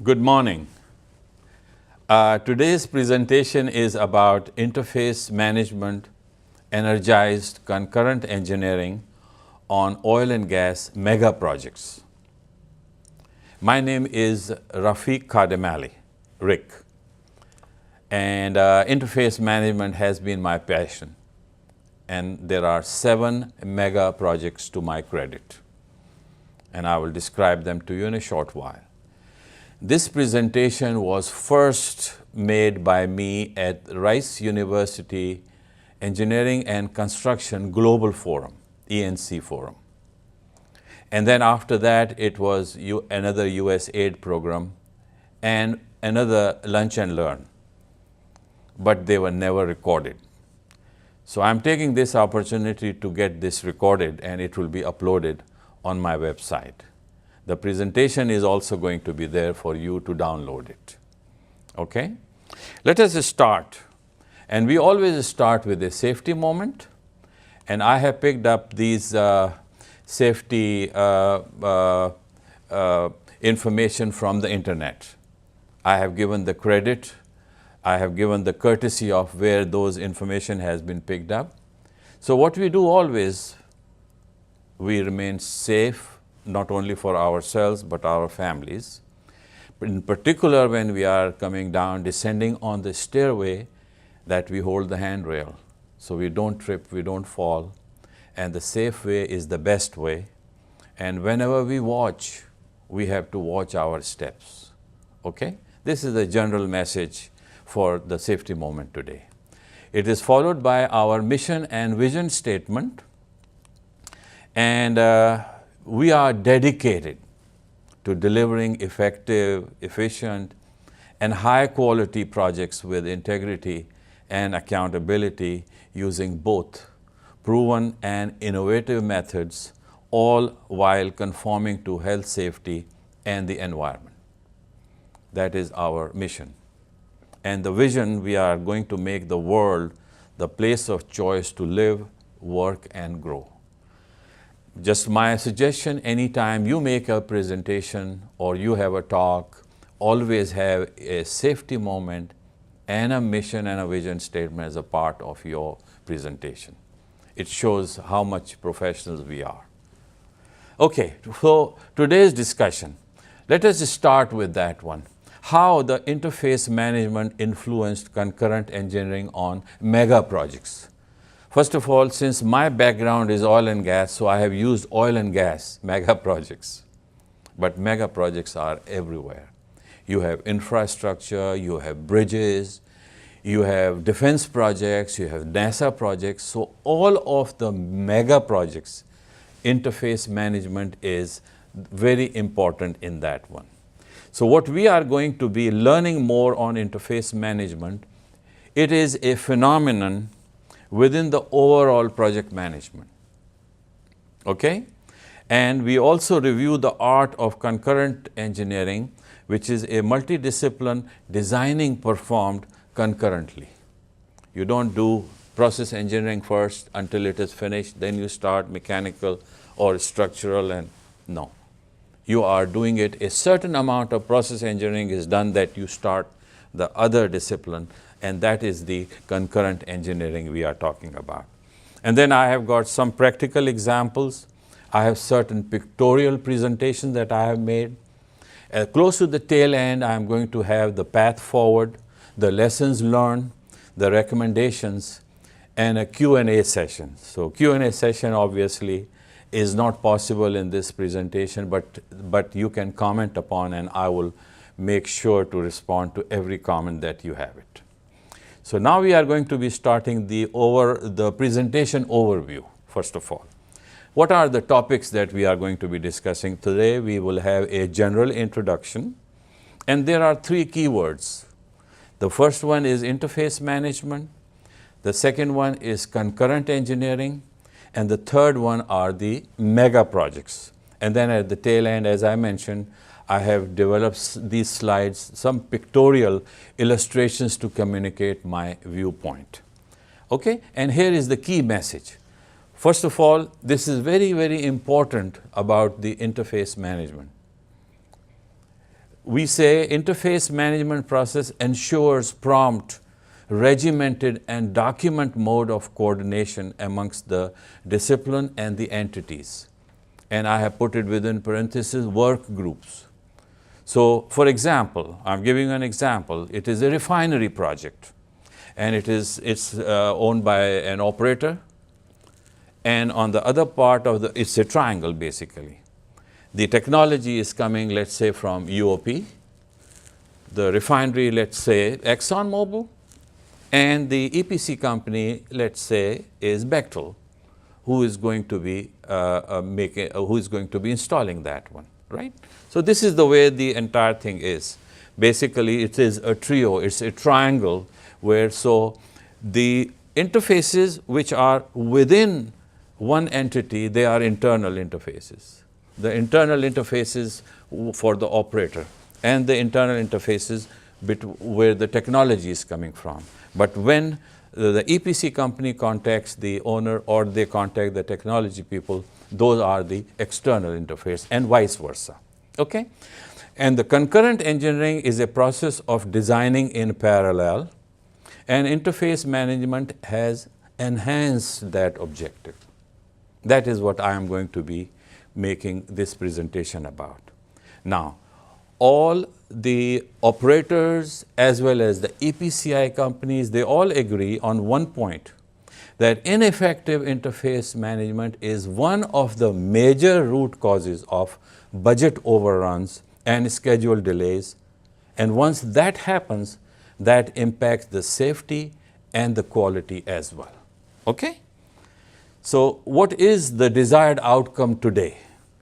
Good morning. Today's presentation is about interface management, energized concurrent engineering on oil and gas mega projects. My name is Rafiq Khadimally, Rick, and interface management has been my passion. And there are 7 mega projects to my credit, and I will describe them to you in a short while. This presentation was first made by me at Rice University Engineering and Construction Global Forum, ENC Forum. And then after that, it was another US aid program and another lunch and learn, but they were never recorded. So I'm taking this opportunity to get this recorded, and it will be uploaded on my website. The presentation is also going to be there for you to download it. Okay? Let us start. And we always start with a safety moment. And I have picked up these safety information from the internet. I have given the credit. I have given the courtesy of where those information has been picked up. So what we do always, we remain safe, not only for ourselves, but our families. But in particular, when we are coming down, descending on the stairway, that we hold the handrail. So we don't trip, we don't fall. And the safe way is the best way. And whenever we watch, we have to watch our steps. Okay? This is the general message for the safety moment today. It is followed by our mission and vision statement. And we are dedicated to delivering effective, efficient, and high-quality projects with integrity and accountability using both proven and innovative methods, all while conforming to health, safety, and the environment. That is our mission. And the vision, we are going to make the world the place of choice to live, work, and grow. Just my suggestion, anytime you make a presentation or you have a talk, always have a safety moment and a mission and a vision statement as a part of your presentation. It shows how much professionals we are. Okay, so today's discussion, let us start with that one. How the interface management influenced concurrent engineering on mega projects. First of all, since my background is oil and gas, so I have used oil and gas mega projects. But mega projects are everywhere. You have infrastructure, you have bridges, you have defense projects, you have NASA projects. So all of the mega projects, interface management is very important in that one. So what we are going to be learning more on interface management, it is a phenomenon within the overall project management. Okay? And we also review the art of concurrent engineering, which is a multidiscipline designing performed concurrently. You don't do process engineering first until it is finished, then you start mechanical or structural, and no. You are doing it, a certain amount of process engineering is done that you start the other discipline, and that is the concurrent engineering we are talking about. And then I have got some practical examples. I have certain pictorial presentations that I have made. Close to the tail end, I am going to have the path forward, the lessons learned, the recommendations, and a Q&A session. So Q&A session obviously is not possible in this presentation, but you can comment upon, and I will make sure to respond to every comment that you have it. So now we are going to be starting the presentation overview, first of all. What are the topics that we are going to be discussing today? We will have a general introduction, and there are 3 keywords. The first one is interface management, the second one is concurrent engineering, and the third one are the mega projects. And then at the tail end, as I mentioned, I have developed these slides, some pictorial illustrations to communicate my viewpoint. Okay, and here is the key message. First of all, this is very, very important about the interface management. we say interface management process ensures prompt, regimented and document mode of coordination amongst the discipline and the entities. And I have put it within parentheses, work groups. So for example, I'm giving you an example. It is a refinery project and it's owned by an operator, and on the other part of it's a triangle basically. The technology is coming, let's say, from UOP, the refinery, let's say, ExxonMobil, and the EPC company, let's say, is Bechtel, who is going to be installing that one, right? So this is the way the entire thing is. Basically, it is a trio, it's a triangle where so the interfaces which are within one entity, they are internal interfaces. The internal interfaces for the operator and the internal interfaces where the technology is coming from. But when the EPC company contacts the owner or they contact the technology people, those are the external interface and vice versa. Okay? And the concurrent engineering is a process of designing in parallel, and interface management has enhanced that objective. That is what I am going to be making this presentation about. Now, all the operators as well as the EPCI companies, they all agree on one point, that ineffective interface management is one of the major root causes of budget overruns and schedule delays. And once that happens, that impacts the safety and the quality as well. Okay? So what is the desired outcome today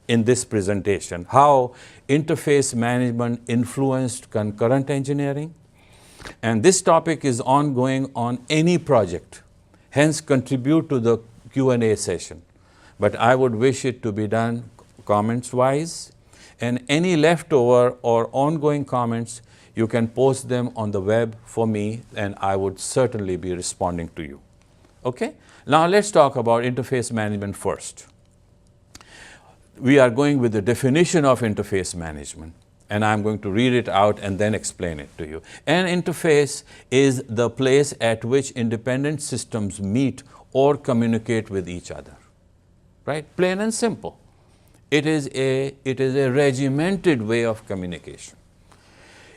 in this presentation? How interface management influenced concurrent engineering? And this topic is ongoing on any project, hence contribute to the Q&A session. But I would wish it to be done comments-wise, and any leftover or ongoing comments, you can post them on the web for me, and I would certainly be responding to you. Okay? Now let's talk about interface management first. We are going with the definition of interface management, and I'm going to read it out and then explain it to you. An interface is the place at which independent systems meet or communicate with each other, right? Plain and simple. It is a regimented way of communication.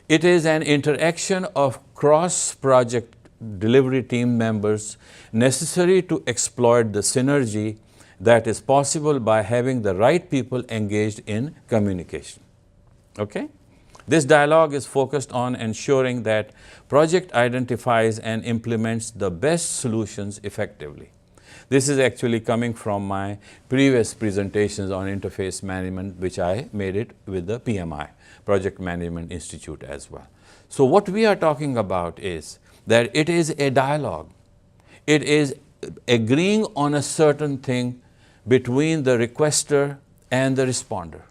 It is an interaction of cross-project delivery team members necessary to exploit the synergy that is possible by having the right people engaged in communication. Okay? This dialogue is focused on ensuring that project identifies and implements the best solutions effectively. This is actually coming from my previous presentations on interface management, which I made it with the PMI, Project Management Institute as well. So what we are talking about is that it is a dialogue. It is agreeing on a certain thing between the requester and the responder.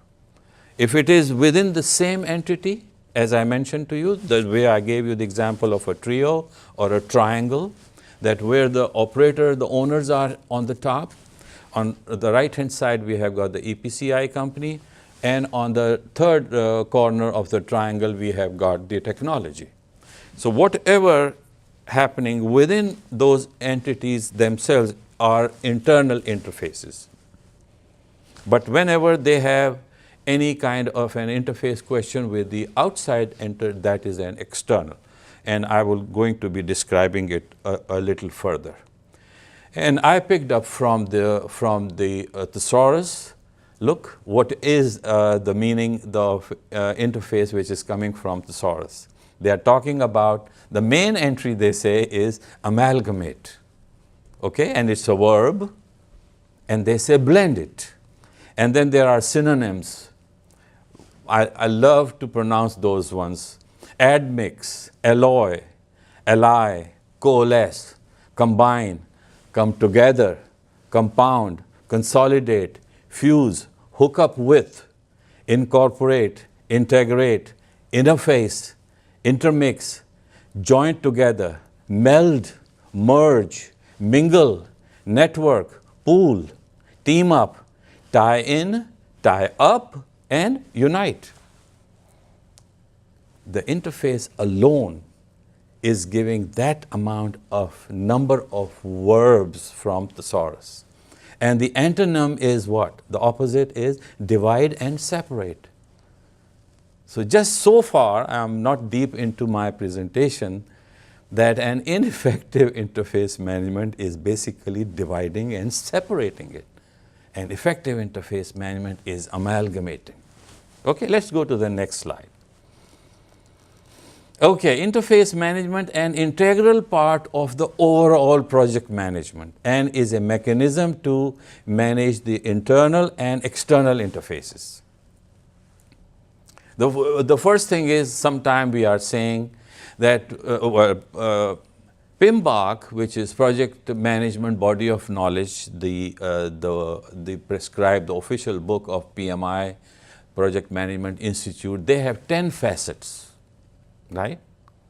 If it is within the same entity, as I mentioned to you, the way I gave you the example of a trio or a triangle, that where the operator, the owners are on the top, on the right-hand side we have got the EPCI company, and on the third corner of the triangle we have got the technology. So whatever happening within those entities themselves are internal interfaces. But whenever they have any kind of an interface question with the outside that is an external. And I will going to be describing it a little further. And I picked up from the thesaurus. Look, what is the meaning of interface which is coming from thesaurus? They are talking about the main entry, they say, is amalgamate. Okay, and it's a verb, and they say blend it. And then there are synonyms. I love to pronounce those ones. Admix, alloy, ally, coalesce, combine, come together, compound, consolidate, fuse, hook up with, incorporate, integrate, interface, intermix, join together, meld, merge, mingle, network, pool, team up, tie in, tie up, and unite. the interface alone is giving that amount of number of verbs from thesaurus. And the antonym is what? The opposite is divide and separate. So just so far, I'm not deep into my presentation, that an ineffective interface management is basically dividing and separating it. And effective interface management is amalgamating. Okay, let's go to the next slide. Okay, interface management, an integral part of the overall project management, and is a mechanism to manage the internal and external interfaces. The first thing is, sometime we are saying that PMBOK, which is Project Management Body of Knowledge, the prescribed, the official book of PMI, Project Management Institute, they have 10 facets. Right?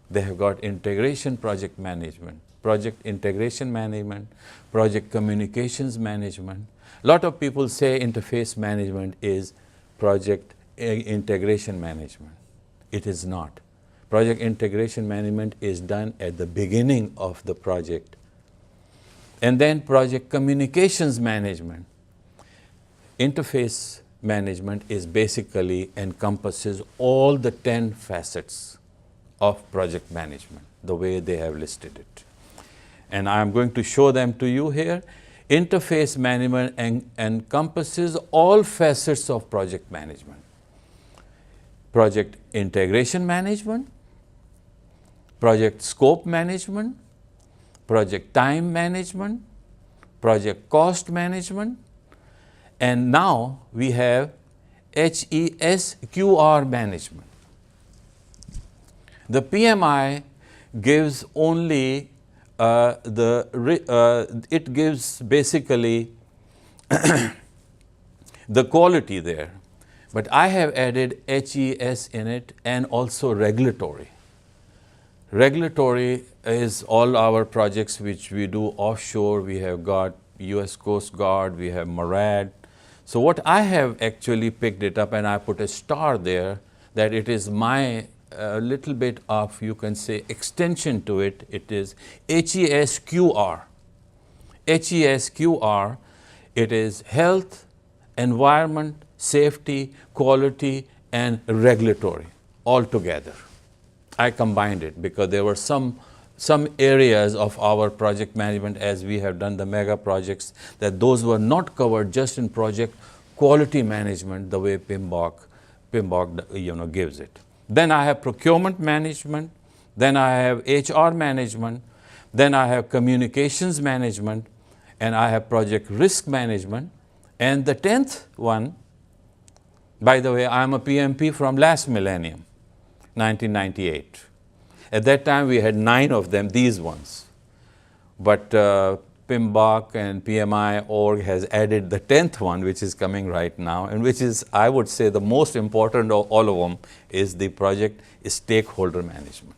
They have got integration project management, project integration management, project communications management. A lot of people say interface management is project integration management. It is not. Project integration management is done at the beginning of the project. And then project communications management. Interface management is basically encompasses all the 10 facets of project management, the way they have listed it. And I am going to show them to you here. Interface management encompasses all facets of project management. Project integration management, project scope management, project time management, project cost management, and now we have HESQR management. The PMI gives only it gives basically the quality there, but I have added HES in it and also regulatory. Regulatory is all our projects which we do offshore. We have got US Coast Guard, we have MARAD. So what I have actually picked it up and I put a star there, that it is my little bit of, you can say, extension to it. It is HESQR. HESQR, it is health, environment, safety, quality, and regulatory all together. I combined it because there were some areas of our project management, as we have done the mega projects, that those were not covered just in project quality management the way PMBOK gives it. Then I have procurement management, then I have HR management, then I have communications management, and I have project risk management. And the 10th one, by the way, I am a PMP from last millennium, 1998. At that time, we had 9 of them, these ones. But PMBOK and PMI org has added the 10th one, which is coming right now, and which is, I would say, the most important of all of them is the project stakeholder management.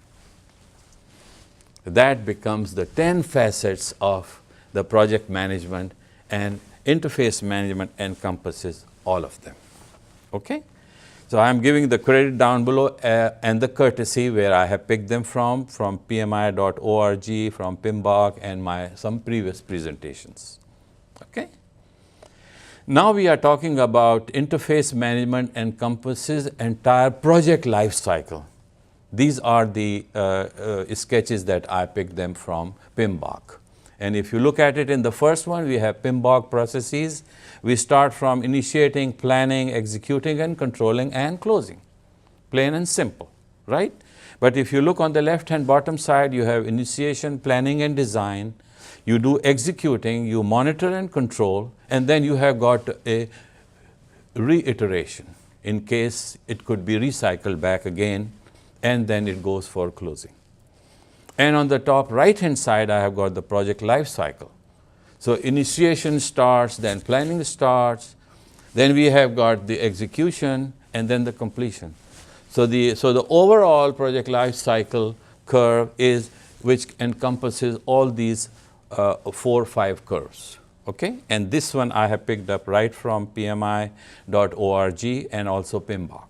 That becomes the 10 facets of the project management, and interface management encompasses all of them. Okay? So I'm giving the credit down below and the courtesy where I have picked them from pmi.org, from PMBOK, and some previous presentations. Okay? Now we are talking about interface management encompasses entire project life cycle. These are the sketches that I picked them from PMBOK. And if you look at it in the first one, we have PMBOK processes. We start from initiating, planning, executing, and controlling, and closing. Plain and simple, right? But if you look on the left-hand bottom side, you have initiation, planning, and design. You do executing, you monitor and control, and then you have got a reiteration in case it could be recycled back again, and then it goes for closing. And on the top right-hand side, I have got the project life cycle. So initiation starts, then planning starts, then we have got the execution, and then the completion. So the overall project life cycle curve is, which encompasses all these 4 or 5 curves. Okay? And this one I have picked up right from pmi.org and also PMBOK.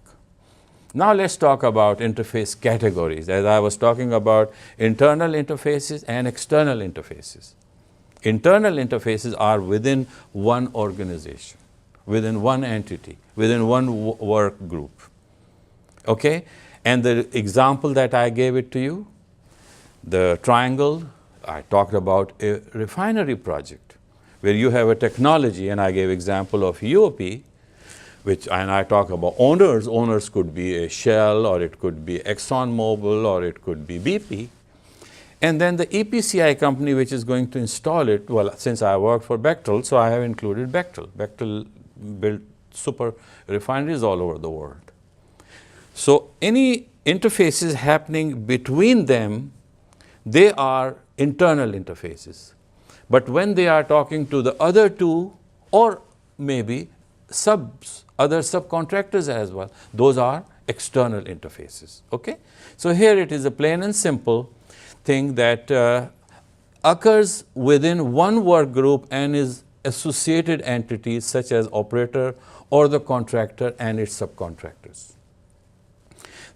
Now let's talk about interface categories. As I was talking about internal interfaces and external interfaces. Internal interfaces are within one organization, within one entity, within one work group. Okay? And the example that I gave it to you, the triangle, I talked about a refinery project where you have a technology, and I gave example of UOP, and I talk about owners. Owners could be a Shell, or it could be ExxonMobil, or it could be BP. And then the EPCI company which is going to install it, well, since I work for Bechtel, so I have included Bechtel. Bechtel built super refineries all over the world. So any interfaces happening between them, they are internal interfaces. But when they are talking to the other two, or maybe other subcontractors as well, those are external interfaces. Okay? So here it is a plain and simple thing that occurs within one work group and is associated entities such as operator or the contractor and its subcontractors.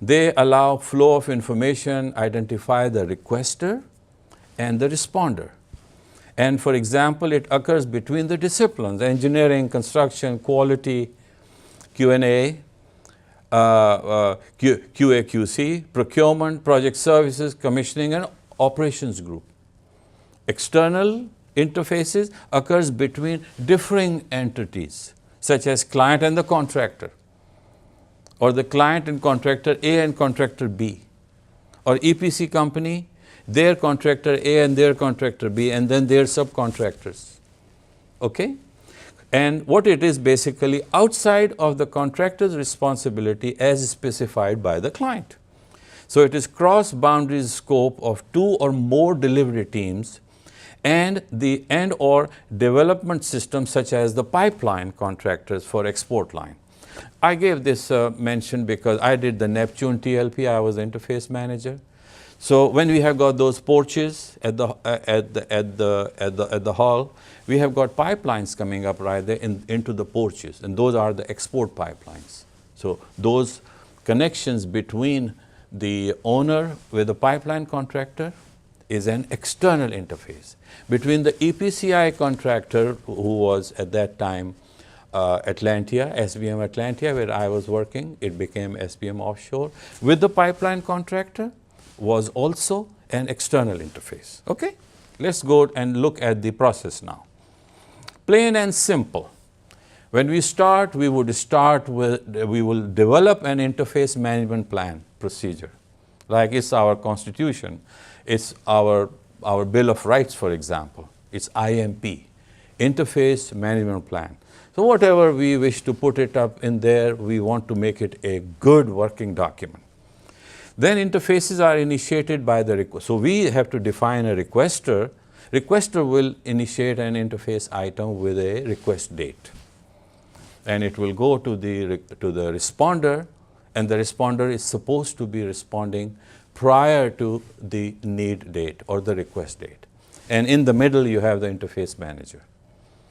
They allow flow of information, identify the requester and the responder. And for example, it occurs between the disciplines: engineering, construction, quality, Q&A, QA/QC, procurement, project services, commissioning, and operations group. External interfaces occurs between differing entities, such as client and the contractor, or the client and contractor A and contractor B, or EPC company, their contractor A and their contractor B, and then their subcontractors. Okay? And what it is basically outside of the contractor's responsibility as specified by the client. So it is cross-boundaries scope of two or more delivery teams and or development systems such as the pipeline contractors for export line. I gave this mention because I did the Neptune TLP. I was the interface manager. So when we have got those porches at the hall, we have got pipelines coming up right there into the porches, and those are the export pipelines. So those connections between the owner with the pipeline contractor is an external interface. Between the EPCI contractor, who was at that time Atlantia, SBM Atlantia, where I was working, it became SBM Offshore, with the pipeline contractor, was also an external interface. Okay? Let's go and look at the process now. Plain and simple. When we start, we will develop an interface management plan procedure. Like it's our constitution, it's our Bill of Rights, for example. It's IMP, Interface Management Plan. So whatever we wish to put it up in there, we want to make it a good working document. Then interfaces are initiated by the request. So we have to define a requester. Requester will initiate an interface item with a request date. And it will go to the responder, and the responder is supposed to be responding prior to the need date or the request date. And in the middle, you have the interface manager.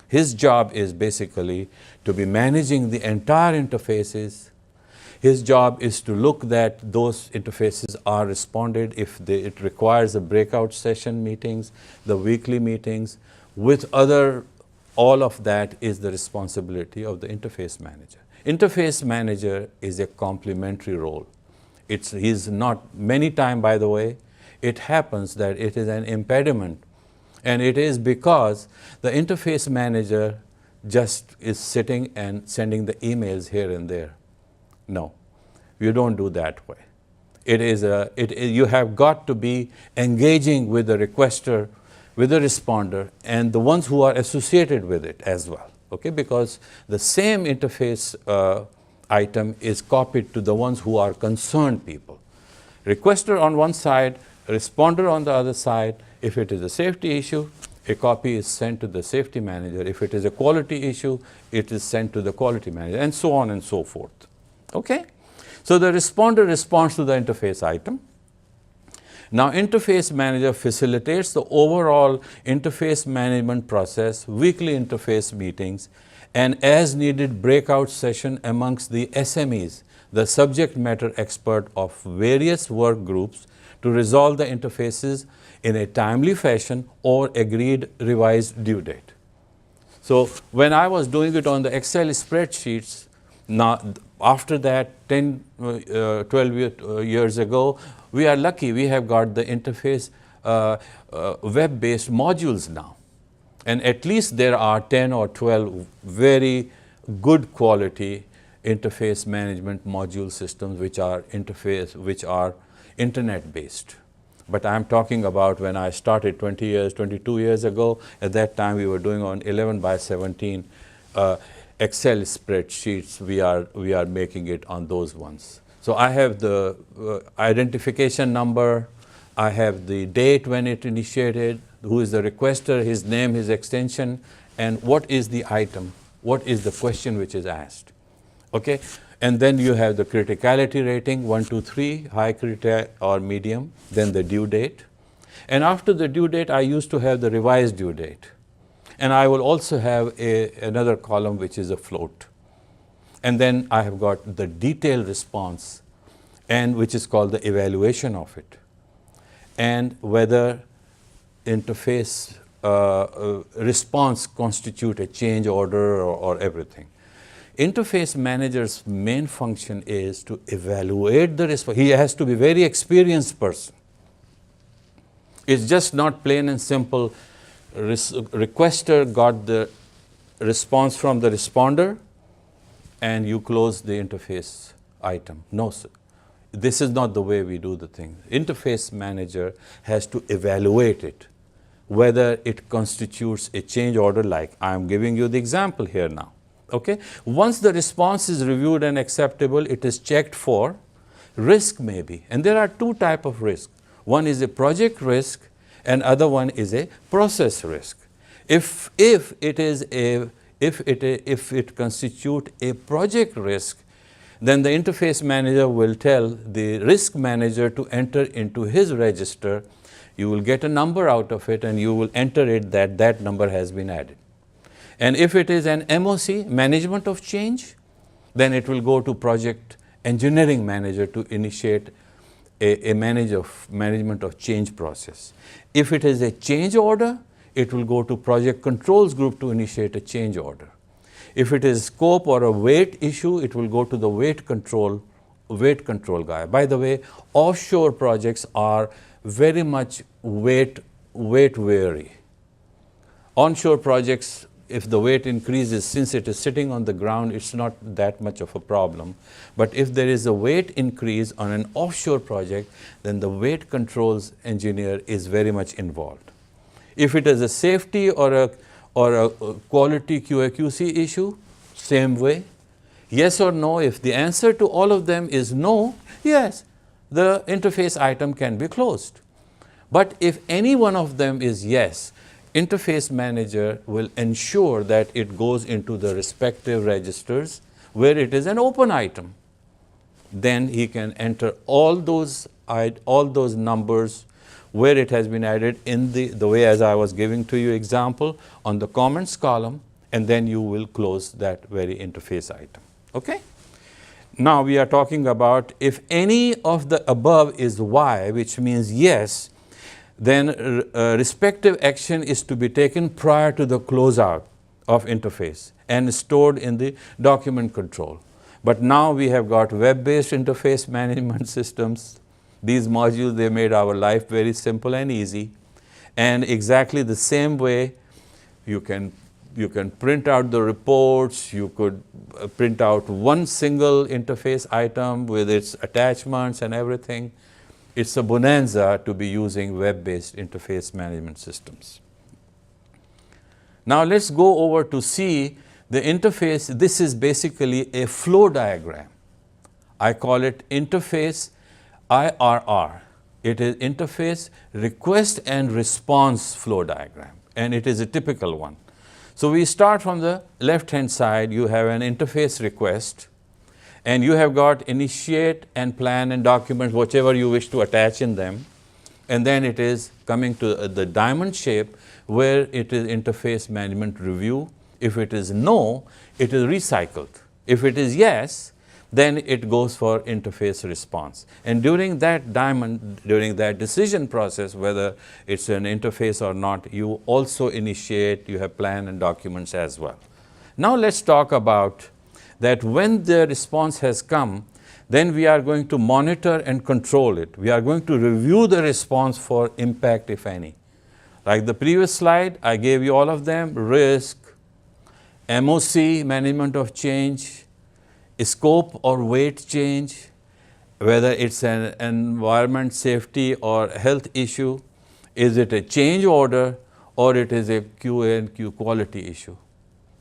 His job is basically to be managing the entire interfaces. His job is to look that those interfaces are responded if it requires a breakout session meetings, the weekly meetings, with all of that is the responsibility of the interface manager. Interface manager is a complementary role. He's not, many times by the way, it happens that it is an impediment, and it is because the interface manager just is sitting and sending the emails here and there. No, you don't do that way. You have got to be engaging with the requester, with the responder, and the ones who are associated with it as well. Okay, because the same interface item is copied to the ones who are concerned people. Requester on one side, responder on the other side. If it is a safety issue, a copy is sent to the safety manager. If it is a quality issue, it is sent to the quality manager, and so on and so forth. Okay? So the responder responds to the interface item. Now, Interface Manager facilitates the overall interface management process, weekly interface meetings, and as needed breakout session amongst the SMEs, the subject matter expert of various work groups, to resolve the interfaces in a timely fashion or agreed revised due date. So when I was doing it on the Excel spreadsheets, now after that 10, 12 years ago, we are lucky we have got the interface web-based modules now. And at least there are 10 or 12 very good quality interface management module systems which are internet based. But I'm talking about when I started 22 years ago. At that time we were doing on 11 by 17 Excel spreadsheets. We are making it on those ones. So I have the identification number, I have the date when it initiated, who is the requester, his name, his extension, and what is the item, what is the question which is asked. Okay? And then you have the criticality rating, 1, 2, 3, high critical or medium, then the due date. And after the due date, I used to have the revised due date. And I will also have another column which is a float. And then I have got the detailed response, and which is called the evaluation of it, and whether interface response constitute a change order or everything. Interface manager's main function is to evaluate the response. He has to be a very experienced person. It's just not plain and simple, requester got the response from the responder and you close the interface item. No, sir. This is not the way we do the thing. Interface manager has to evaluate it, whether it constitutes a change order, like I'm giving you the example here now. Okay? Once the response is reviewed and acceptable, it is checked for risk maybe. And there are two types of risk. One is a project risk and other one is a process risk. If it constitutes a project risk, then the interface manager will tell the risk manager to enter into his register. You will get a number out of it and you will enter it that that number has been added. And if it is an MOC, management of change, then it will go to project engineering manager to initiate a management of change process. If it is a change order, it will go to project controls group to initiate a change order. If it is scope or a weight issue, it will go to the weight control guy. By the way, offshore projects are very much weight vary. Onshore projects, if the weight increases, since it is sitting on the ground, it's not that much of a problem. But if there is a weight increase on an offshore project, then the weight controls engineer is very much involved. If it is a safety or a quality QA/QC issue, same way. Yes or no, if the answer to all of them is no, yes, the interface item can be closed. But if any one of them is yes, interface manager will ensure that it goes into the respective registers where it is an open item. Then he can enter all those numbers where it has been added in the way as I was giving to you example on the comments column, and then you will close that very interface item. Okay? Now we are talking about if any of the above is Y, which means yes, then respective action is to be taken prior to the closeout of interface and stored in the document control. But now we have got web-based interface management systems. These modules, they made our life very simple and easy. And exactly the same way, you can print out the reports, you could print out one single interface item with its attachments and everything. It's a bonanza to be using web-based interface management systems. Now let's go over to see the interface. This is basically a flow diagram. I call it interface IRR. It is interface request and response flow diagram, and it is a typical one. So we start from the left-hand side. You have an interface request, and you have got initiate and plan and documents, whichever you wish to attach in them. And then it is coming to the diamond shape where it is interface management review. If it is no, it is recycled. If it is yes, then it goes for interface response. And during that diamond, during that decision process, whether it's an interface or not, you also initiate, you have plan and documents as well. Now let's talk about that when the response has come, then we are going to monitor and control it. We are going to review the response for impact, if any. Like the previous slide, I gave you all of them: risk, MOC, management of change, scope or weight change, whether it's an environment, safety, or health issue. Is it a change order, or it is a QA and Q quality issue?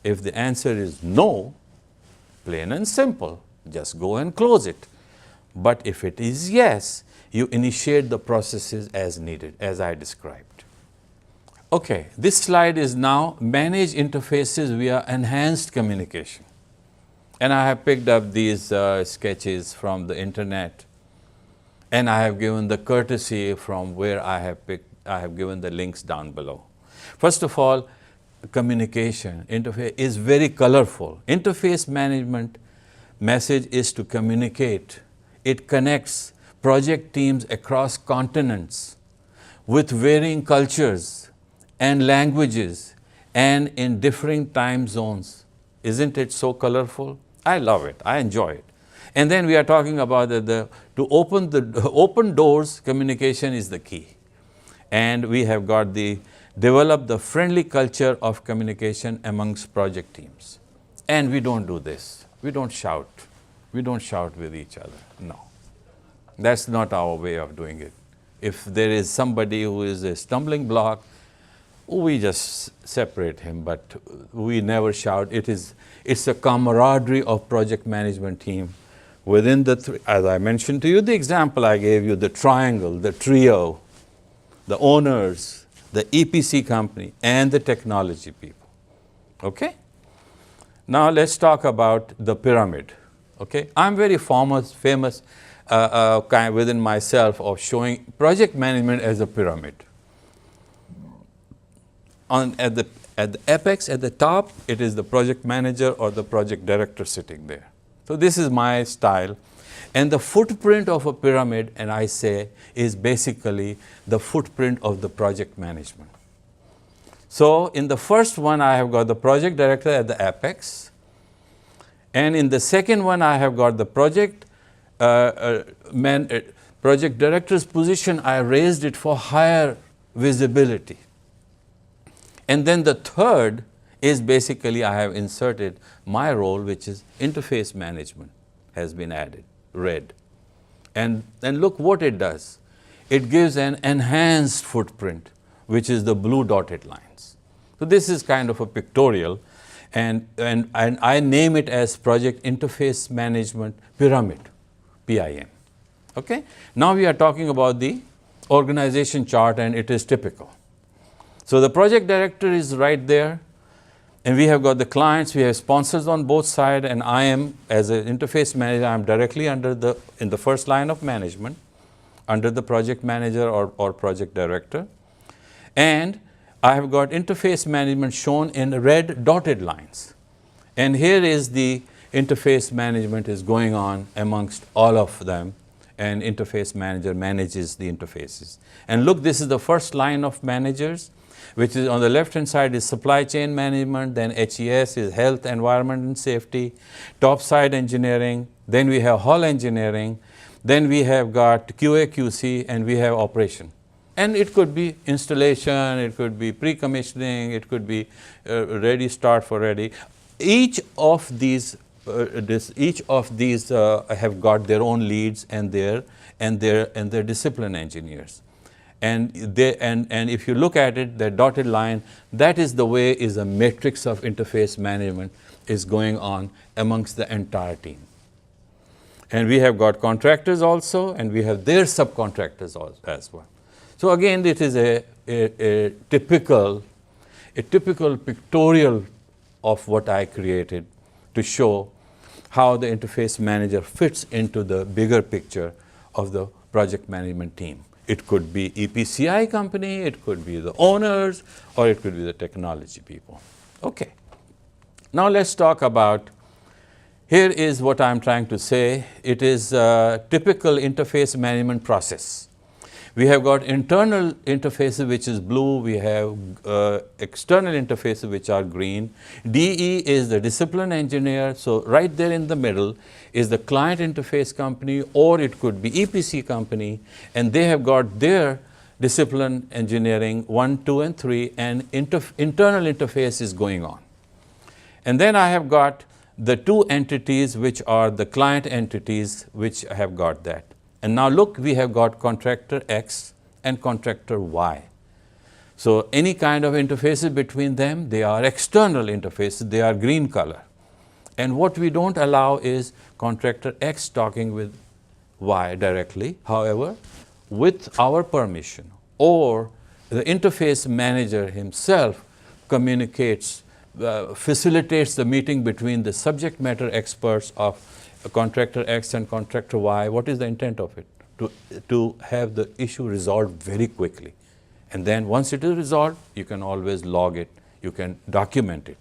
If the answer is no, plain and simple, just go and close it. But if it is yes, you initiate the processes as needed, as I described. Okay, this slide is now manage interfaces via enhanced communication. And I have picked up these sketches from the internet, and I have given the courtesy from where I have given the links down below. First of all, communication interface is very colorful. Interface management message is to communicate. It connects project teams across continents with varying cultures and languages and in differing time zones. Isn't it so colorful? I love it. I enjoy it. And then we are talking about to open doors, communication is the key. And we have got develop the friendly culture of communication amongst project teams. And we don't do this. We don't shout. We don't shout with each other. No. That's not our way of doing it. If there is somebody who is a stumbling block, we just separate him, but we never shout. It's a camaraderie of project management team within the as I mentioned to you, the example I gave you, the triangle, the trio, the owners, the EPC company, and the technology people. Okay? Now let's talk about the pyramid. Okay? I'm very famous within myself of showing project management as a pyramid. At the apex, at the top, it is the project manager or the project director sitting there. So this is my style. And the footprint of a pyramid, and I say, is basically the footprint of the project management. So in the first one, I have got the project director at the apex. And in the second one, I have got the project director's position. I raised it for higher visibility. And then the third is basically I have inserted my role, which is interface management has been added, red. And look what it does. It gives an enhanced footprint, which is the blue dotted lines. So this is kind of a pictorial, and I name it as Project Interface Management Pyramid, PIM. Okay? Now we are talking about the organization chart, and it is typical. So the project director is right there, and we have got the clients, we have sponsors on both sides, and I am, as an interface manager, I am directly in the first line of management, under the project manager or project director. And I have got interface management shown in red dotted lines. And here is the interface management is going on amongst all of them, and interface manager manages the interfaces. And look, this is the first line of managers, which is on the left-hand side is supply chain management, then HES is health, environment, and safety, topside engineering, then we have hull engineering, then we have got QA, QC, and we have operation. And it could be installation, it could be pre-commissioning, it could be ready, start for ready. Each of these have got their own leads and their discipline engineers. And if you look at it, the dotted line, that is the way is a matrix of interface management is going on amongst the entire team. And we have got contractors also, and we have their subcontractors also as well. So again, it is a typical pictorial of what I created to show how the interface manager fits into the bigger picture of the project management team. It could be EPCI company, it could be the owners, or it could be the technology people. Okay. Now let's talk about, here is what I'm trying to say. It is a typical interface management process. We have got internal interfaces, which is blue. We have external interfaces, which are green. DE is the discipline engineer. So right there in the middle is the client interface company, or it could be EPC company. And they have got their discipline engineering 1, 2, and 3, and internal interface is going on. And then I have got the two entities, which are the client entities, which have got that. And now look, we have got contractor X and contractor Y. So any kind of interfaces between them, they are external interfaces, they are green color. And what we don't allow is contractor X talking with Y directly. However, with our permission, or the interface manager himself communicates, facilitates the meeting between the subject matter experts of contractor X and contractor Y. What is the intent of it? To have the issue resolved very quickly. And then once it is resolved, you can always log it, you can document it.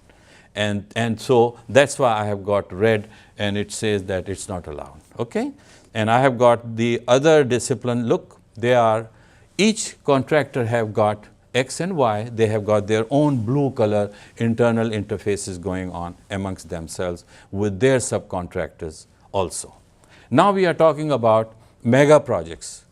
And so that's why I have got red, and it says that it's not allowed. Okay? And I have got the other discipline. Look, they are, each contractor have got X and Y, they have got their own blue color internal interfaces going on amongst themselves with their subcontractors also. Now we are talking about mega projects.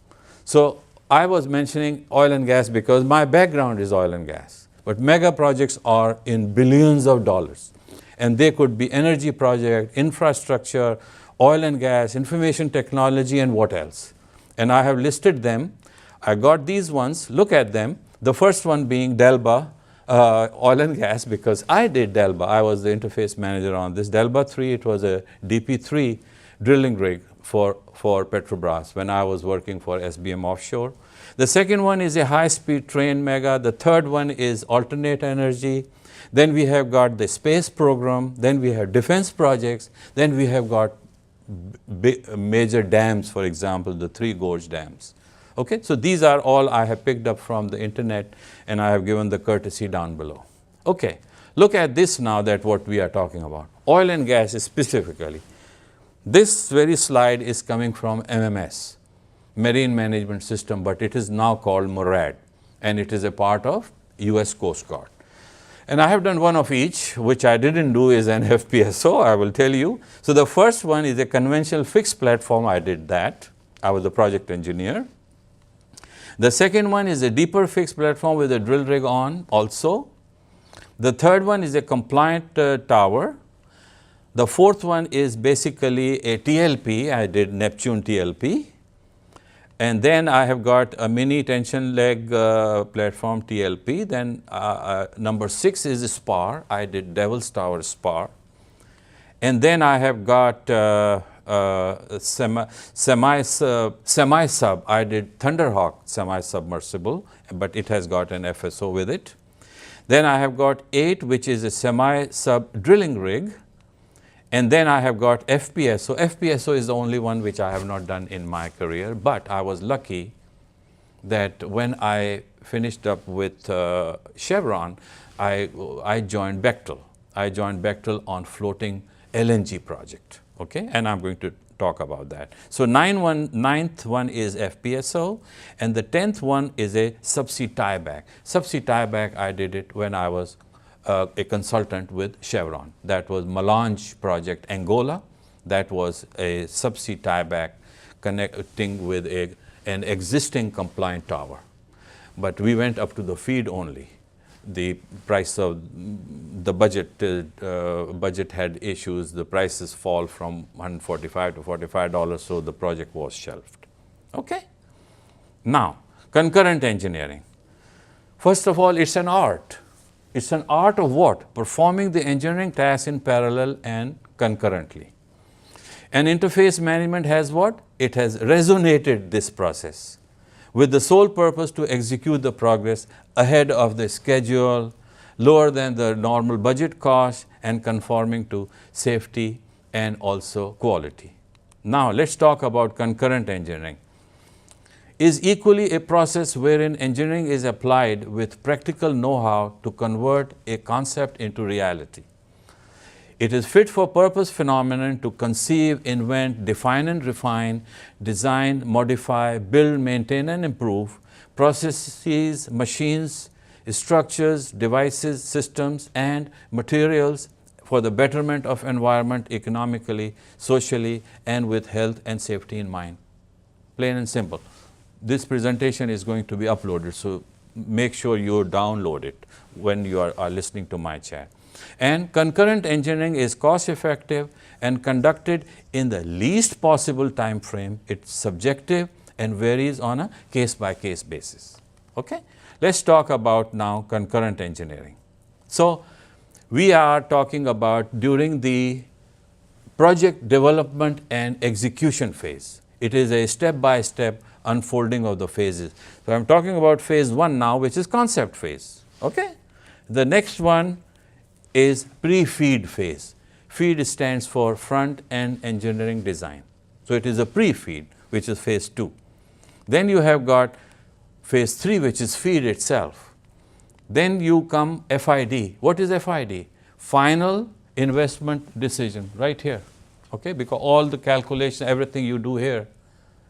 So I was mentioning oil and gas because my background is oil and gas. But mega projects are in billions of dollars. And they could be energy project, infrastructure, oil and gas, information technology, and what else. And I have listed them. I got these ones. Look at them. The first one being Delba, oil and gas, because I did Delba. I was the interface manager on this. Delba 3, it was a DP3 drilling rig for Petrobras when I was working for SBM Offshore. The second one is a high-speed train mega. The third one is alternate energy. Then we have got the space program. Then we have defense projects. Then we have got major dams, for example, the 3 gorge dams. Okay, so these are all I have picked up from the internet, and I have given the courtesy down below. Okay, look at this now, that what we are talking about. Oil and gas specifically. This very slide is coming from MMS, Marine Management System, but it is now called MORAD, and it is a part of US Coast Guard. And I have done one of each. Which I didn't do is an FPSO, I will tell you. So the first one is a conventional fixed platform. I did that. I was the project engineer. The second one is a deeper fixed platform with a drill rig on also. The third one is a compliant tower. The fourth one is basically a TLP. I did Neptune TLP. And then I have got a mini tension leg platform TLP. Then number 6 is a spar. I did Devil's Tower spar. And then I have got semi-sub. I did Thunderhawk semi-submersible, but it has got an FSO with it. Then I have got 8, which is a semi-sub drilling rig. And then I have got FPSO. FPSO is the only one which I have not done in my career, but I was lucky that when I finished up with Chevron, I joined Bechtel. I joined Bechtel on floating LNG project, okay? And I'm going to talk about that. So ninth one is FPSO, and the 10th one is a subsea tieback. Subsea tieback, I did it when I was a consultant with Chevron. That was Melange project, Angola. That was a subsea tieback connecting with an existing compliant tower. But we went up to the feed only. The price of the budget had issues. The prices fall from $145 to $45, so the project was shelved. Okay? Now, concurrent engineering. First of all, it's an art. It's an art of what? Performing the engineering tasks in parallel and concurrently. And interface management has what? It has resonated this process with the sole purpose to execute the progress ahead of the schedule, lower than the normal budget cost, and conforming to safety and also quality. Now let's talk about concurrent engineering. is equally a process wherein engineering is applied with practical know-how to convert a concept into reality. It is fit for purpose phenomenon to conceive, invent, define and refine, design, modify, build, maintain and improve processes, machines, structures, devices, systems and materials for the betterment of environment economically, socially and with health and safety in mind. Plain and simple. This presentation is going to be uploaded, so make sure you download it when you are listening to my chat. And concurrent engineering is cost effective and conducted in the least possible time frame. It's subjective and varies on a case-by-case basis. Okay? Let's talk about now concurrent engineering. So, we are talking about during the project development and execution phase. It is a step-by-step unfolding of the phases. So, I am talking about phase 1 now, which is concept phase. Okay? The next one is pre-FEED phase. FEED stands for front-end engineering design. So, it is a pre-FEED, which is phase 2. Then you have got phase 3, which is FEED itself. Then you come FID. What is FID? Final investment decision, right here. Okay? Because all the calculation, everything you do here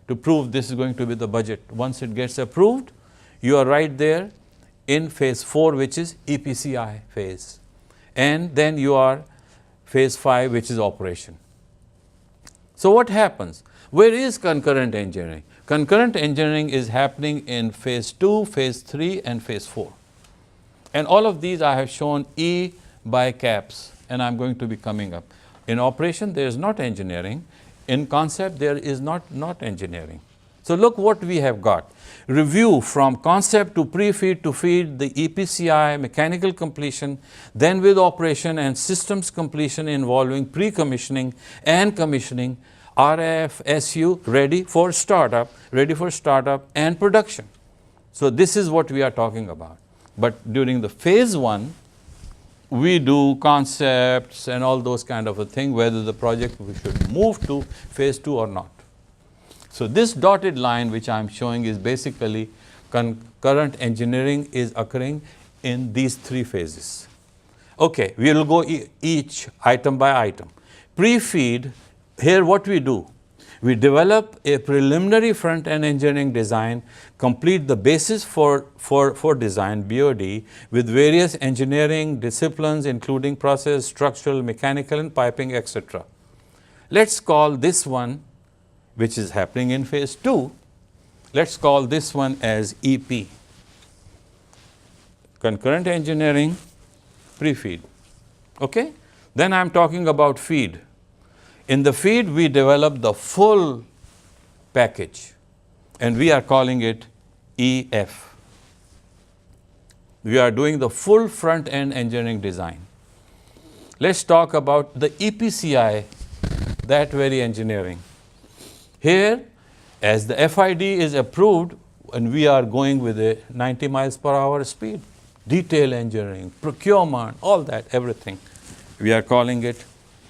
to prove this is going to be the budget. Once it gets approved, you are right there in phase 4, which is EPCI phase. And then you are phase 5, which is operation. So what happens? Where is concurrent engineering? Concurrent engineering is happening in phase 2, phase 3 and phase 4. And all of these I have shown E by caps, and I'm going to be coming up. In operation, there is not engineering. In concept, there is not engineering. So look what we have got. Review from concept to pre-FEED to FEED, the EPCI, mechanical completion, then with operation and systems completion involving pre-commissioning and commissioning, RF, SU, ready for startup and production. So this is what we are talking about. But during the phase 1, we do concepts and all those kind of a thing, whether the project we should move to phase 2 or not. So this dotted line which I am showing is basically concurrent engineering is occurring in these 3 phases. Okay, we will go each item by item. Pre-FEED, here what we do? We develop a preliminary front-end engineering design, complete the basis for design, BOD, with various engineering disciplines including process, structural, mechanical and piping, etc. Let's call this one, which is happening in phase 2, let's call this one as EP. Concurrent engineering, pre-FEED. Okay? Then I am talking about FEED. In the FEED, we develop the full package, and we are calling it EF. We are doing the full front-end engineering design. Let's talk about the EPCI, that very engineering. Here, as the FID is approved, and we are going with a 90 miles per hour speed, detail engineering, procurement, all that, everything. We are calling it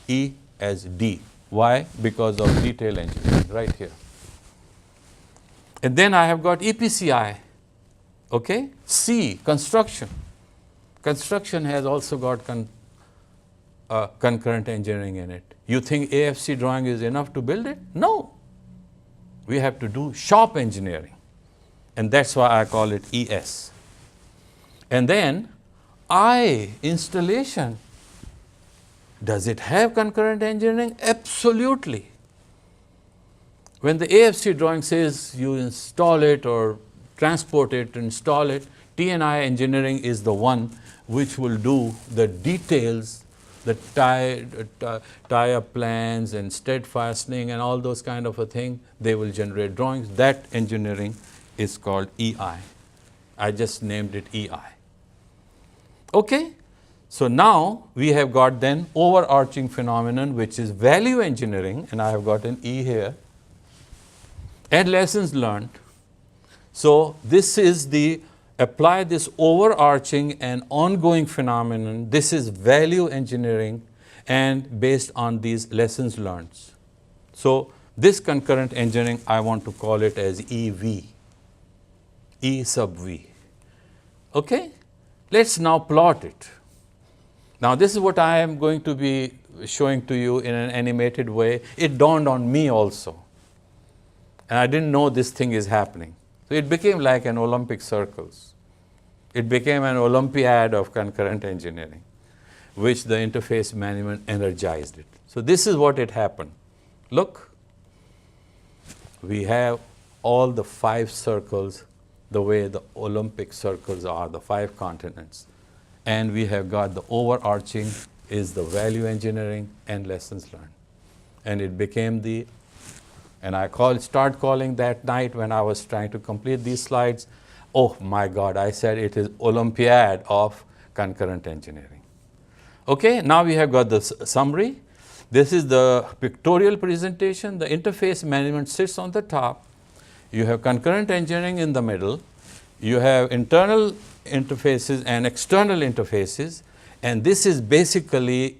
E as D. Why? Because of detail engineering, right here. And then I have got EPCI, okay? C, construction. Construction has also got concurrent engineering in it. You think AFC drawing is enough to build it? No. We have to do shop engineering, and that's why I call it ES. And then I, installation. Does it have concurrent engineering? Absolutely. When the AFC drawing says you install it or transport it, install it, T&I engineering is the one which will do the details, the tie-up plans and stud fastening and all those kind of a thing. They will generate drawings. That engineering is called EI. I just named it EI. Okay? So now we have got then overarching phenomenon, which is value engineering, and I have got an E here, and lessons learned. So this is the, apply this overarching and ongoing phenomenon. This is value engineering and based on these lessons learned. So this concurrent engineering, I want to call it as EV. E sub V. Okay? Let's now plot it. Now this is what I am going to be showing to you in an animated way. It dawned on me also. And I didn't know this thing is happening. So it became like an Olympic circles. It became an Olympiad of concurrent engineering, which the interface management energized it. So this is what it happened. Look, we have all the 5 circles the way the Olympic circles are, the 5 continents. And we have got the overarching is the value engineering and lessons learned. And it became the, and I start calling that night when I was trying to complete these slides, oh my God, I said it is Olympiad of concurrent engineering. Okay, now we have got the summary. This is the pictorial presentation. The interface management sits on the top. You have concurrent engineering in the middle. You have internal interfaces and external interfaces. And this is basically,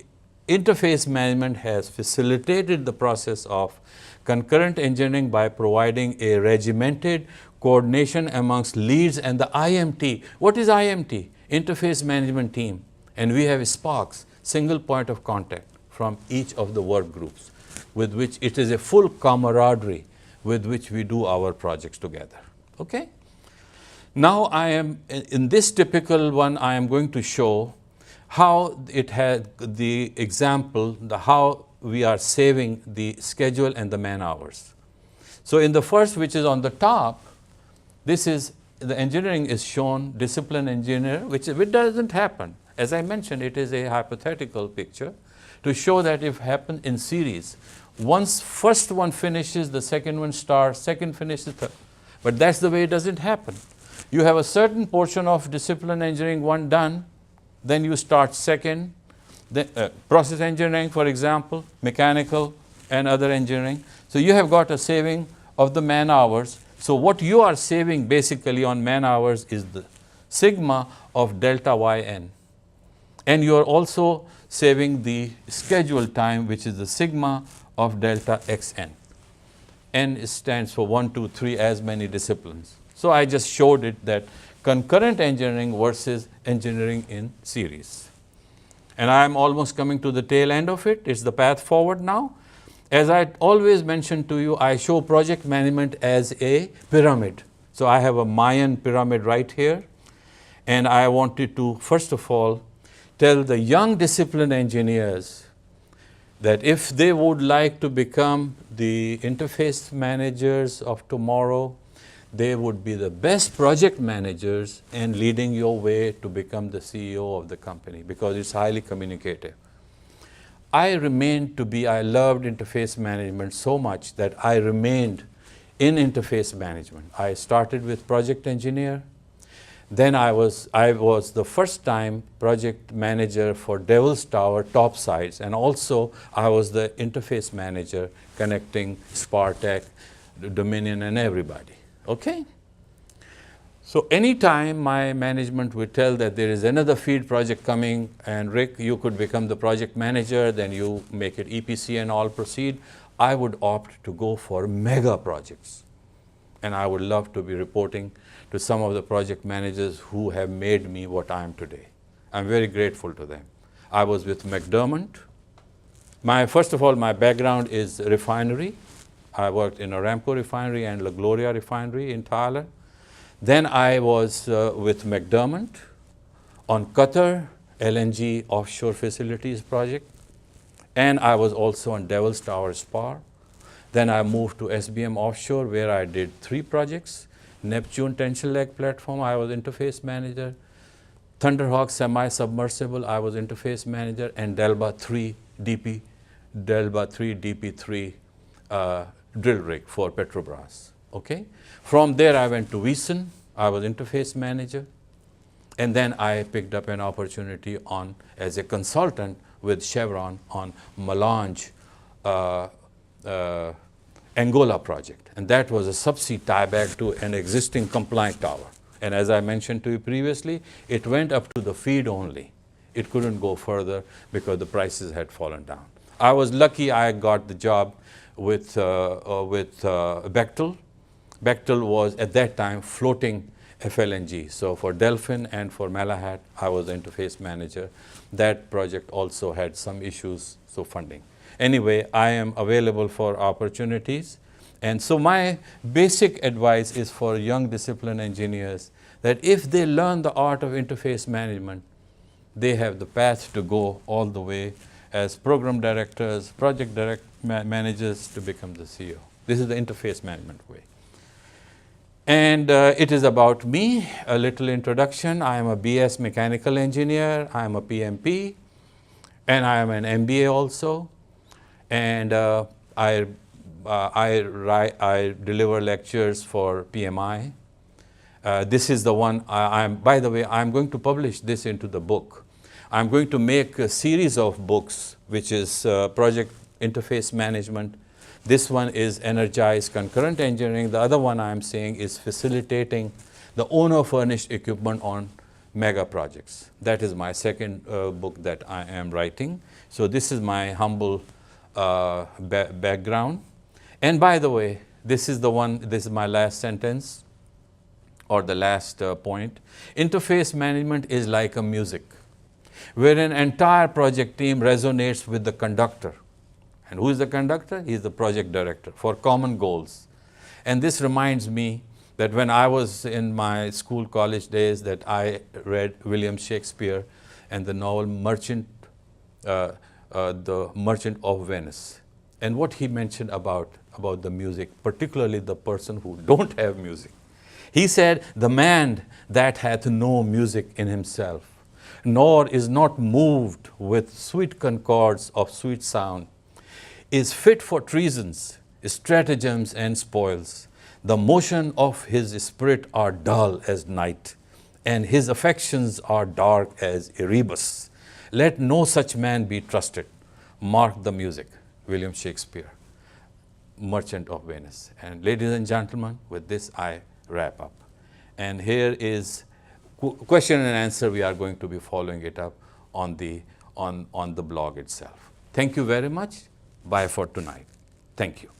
interface management has facilitated the process of concurrent engineering by providing a regimented coordination amongst leads and the IMT. What is IMT? Interface management team. And we have SPARKs, single point of contact from each of the work groups, with which it is a full camaraderie with which we do our projects together. Okay? Now I am, in this typical one, I am going to show how it had the example, how we are saving the schedule and the man hours. So in the first, which is on the top, this is, the engineering is shown, discipline engineer, which doesn't happen. As I mentioned, it is a hypothetical picture to show that if happens in series, once first one finishes, the second one starts, second finishes, third. But that's the way it doesn't happen. You have a certain portion of discipline engineering one done, then you start second, then, process engineering, for example, mechanical and other engineering. So you have got a saving of the man hours. So what you are saving basically on man hours is the sigma of delta yn. And you are also saving the schedule time, which is the sigma of delta xn. N stands for 1, 2, 3, as many disciplines. So I just showed it that concurrent engineering versus engineering in series. And I am almost coming to the tail end of it. It's the path forward now. As I always mention to you, I show project management as a pyramid. So I have a Mayan pyramid right here. And I wanted to, first of all, tell the young discipline engineers that if they would like to become the interface managers of tomorrow, they would be the best project managers and leading your way to become the CEO of the company, because it's highly communicative. I loved interface management so much that I remained in interface management. I started with project engineer. Then I was the first time project manager for Devil's Tower topsides, and also I was the interface manager connecting Spartech, Dominion, and everybody. Okay? So anytime my management would tell that there is another field project coming, and Rick, you could become the project manager, then you make it EPC and all proceed, I would opt to go for mega projects. And I would love to be reporting to some of the project managers who have made me what I am today. I'm very grateful to them. I was with McDermott. First of all, my background is refinery. I worked in Aramco refinery and La Gloria refinery in Thailand. Then I was with McDermott on Qatar LNG offshore facilities project. And I was also on Devil's Tower Spar. Then I moved to SBM Offshore, where I did 3 projects. Neptune tension leg platform, I was interface manager. Thunderhawk semi-submersible, I was interface manager. And Delba 3 DP3 drill rig for Petrobras. Okay? From there I went to Wiesen, I was interface manager. And then I picked up an opportunity as a consultant with Chevron on Melange Angola project. And that was a subsea tieback to an existing compliant tower. And as I mentioned to you previously, it went up to the feed only. It couldn't go further because the prices had fallen down. I was lucky I got the job with Bechtel. Bechtel was at that time floating FLNG. So for Delphin and for Malahat, I was the interface manager. That project also had some issues, so funding. Anyway, I am available for opportunities. And so my basic advice is for young discipline engineers that if they learn the art of interface management, they have the path to go all the way as program directors, project managers to become the CEO. This is the interface management way. And it is about me, a little introduction. I am a BS mechanical engineer, I am a PMP, and I am an MBA also. And I deliver lectures for PMI. This is the one, by the way, I'm going to publish this into the book. I'm going to make a series of books, which is project interface management. This one is Energized Concurrent Engineering. The other one I'm saying is facilitating the owner-furnished equipment on mega projects. That is my second book that I am writing. So this is my humble background. And by the way, this is my last sentence or the last point. Interface management is like a music, where an entire project team resonates with the conductor. And who is the conductor? He is the project director for common goals. And this reminds me that when I was in my school, college days, that I read William Shakespeare and the novel The Merchant of Venice. And what he mentioned about the music, particularly the person who don't have music. He said, the man that hath no music in himself, nor is not moved with sweet concords of sweet sound, is fit for treasons, stratagems, and spoils. The motion of his spirit are dull as night, and his affections are dark as Erebus. Let no such man be trusted. Mark the music. William Shakespeare, Merchant of Venice. And ladies and gentlemen, with this I wrap up. And here is question and answer. We are going to be following it up on the blog itself. Thank you very much. Bye for tonight. Thank you.